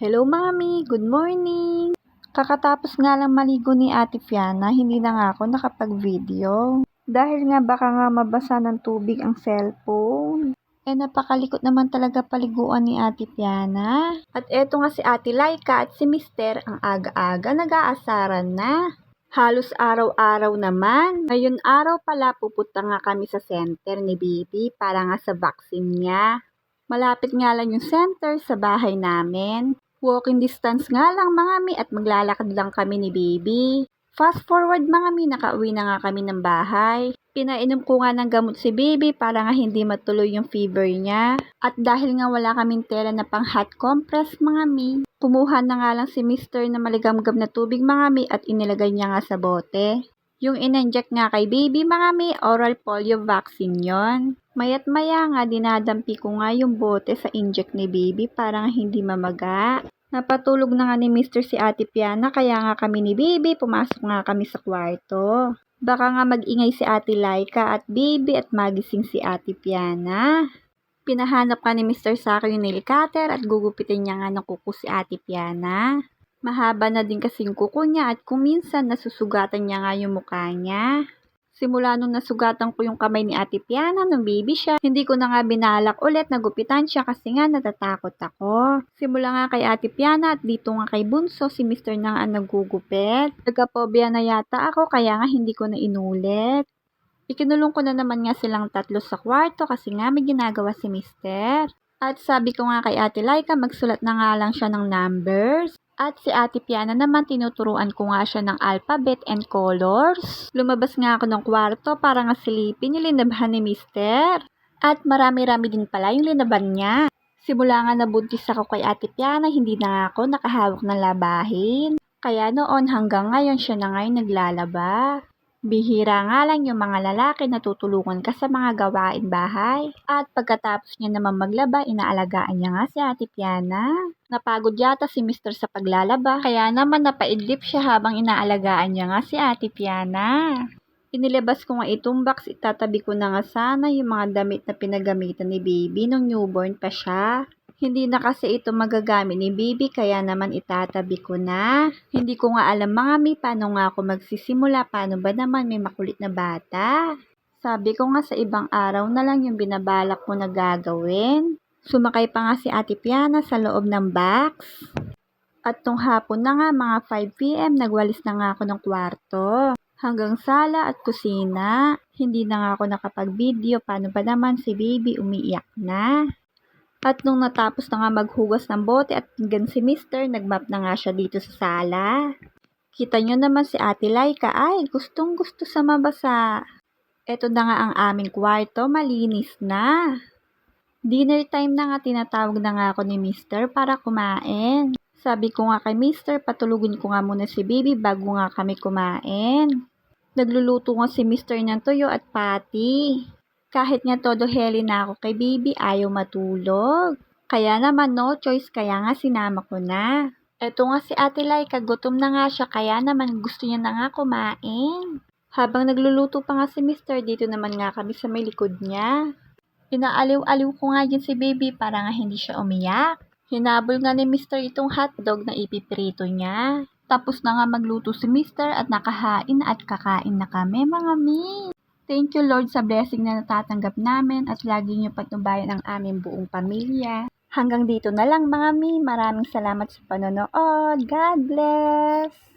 Hello mami, good morning! Kakatapos nga lang maligo ni Ate Fiana, hindi na nga ako nakapag-video. Dahil nga baka nga mabasa ng tubig ang cellphone. Napakalikot naman talaga paliguan ni Ate Fiana. At eto nga si Ate Laika at si Mister ang aga-aga nag-aasaran na. Halos araw-araw naman. Ngayon araw pala pupunta nga kami sa center ni Bibi para nga sa vaccine niya. Malapit nga lang yung center sa bahay namin. Walking distance nga lang mga mi at maglalakad lang kami ni Baby. Fast forward mga mi, nakauwi na nga kami ng bahay. Pinainom ko nga ng gamot si Baby para nga hindi matuloy yung fever niya. At dahil nga wala kaming tela na pang hot compress mga mi, kumuha na nga lang si Mister na maligamgam na tubig mga mi at inilagay niya nga sa bote. Yung in-inject nga kay Baby mga mi, oral polio vaccine yon. Maya't maya nga dinadampi ko nga yung bote sa inject ni Baby para nga hindi mamaga. Napatulog na nga ni Mister si Ate Piana kaya nga kami ni Baby pumasok nga kami sa kwarto. Baka nga mag-ingay si Ate Laika at Baby at magising si Ate Piana. Pinahanap ka ni Mister sa akin yung nail cutter at gugupitin niya nga ng kuko si Ate Piana. Mahaba na din kasi yung kuko niya at kung minsan nasusugatan niya nga yung mukha niya. Simula nung nasugatan ko yung kamay ni Ate Piana nung baby siya, hindi ko na nga binalak ulit na gupitan siya kasi nga natatakot ako. Simula nga kay Ate Piana at dito nga kay Bunso, si Mister na nga nagugupit. Nagkapobya na yata ako kaya nga hindi ko na inulit. Ikinulong ko na naman nga silang tatlo sa kwarto kasi nga may ginagawa si Mister. At sabi ko nga kay Ate Laika magsulat na nga lang siya ng numbers. At si Ate Piana naman tinuturuan ko nga siya ng alphabet and colors. Lumabas nga ako ng kwarto para nga silipin yung linabahan ni Mister. At marami-rami din pala yung linaban niya. Simula nga nabuntis ako kay Ate Piana, hindi na nga ako nakahawak ng labahin. Kaya noon hanggang ngayon siya na ngayon naglalaba. Bihira nga lang yung mga lalaki na tutulungan ka sa mga gawain bahay. At pagkatapos niya naman maglaba, inaalagaan niya nga si Ate Piana. Napagod yata si Mister sa paglalaba, kaya naman napaidlip siya habang inaalagaan niya nga si Ate Piana. Inilabas ko nga itong box, itatabi ko na nga sana yung mga damit na pinagamitan ni Baby nung newborn pa siya. Hindi na kasi ito magagamit ni Baby kaya naman itatabi ko na. Hindi ko nga alam mga mi paano nga ako magsisimula, paano ba naman may makulit na bata. Sabi ko nga sa ibang araw na lang yung binabalak ko na gagawin. Sumakay pa nga si Ate Piana sa loob ng box. At nung hapon na nga mga 5 PM nagwalis na nga ako ng kwarto. Hanggang sala at kusina. Hindi na nga ako nakapag-video paano ba naman si Baby umiiyak na. At nung natapos na nga maghugas ng bote at hanggang si Mister, nagmap na nga siya dito sa sala. Kita nyo naman si Ate Laika ay gustong gusto sa mabasa. Eto na nga ang aming kwarto, malinis na. Dinner time na nga tinatawag na nga ako ni Mister para kumain. Sabi ko nga kay Mister, patulugin ko nga muna si Baby bago nga kami kumain. Nagluluto nga si Mister ng tuyo at pati. Kahit nga todo heli na ako kay Baby, ayaw matulog. Kaya naman no choice, kaya nga sinama ko na. Eto nga si Ate Laika, gutom na nga siya, kaya naman gusto niya na nga kumain. Habang nagluluto pa nga si Mister, dito naman nga kami sa may likod niya. Inaaliw-aliw ko nga din si Baby para nga hindi siya umiyak. Hinabol nga ni Mister itong hotdog na ipiprito niya. Tapos na nga magluto si Mister at nakahain at kakain na kami mga mi. Thank you Lord sa blessing na natatanggap namin at lagi niyo patnubayan ang aming buong pamilya. Hanggang dito na lang mga mi. Maraming salamat sa panonood. God bless!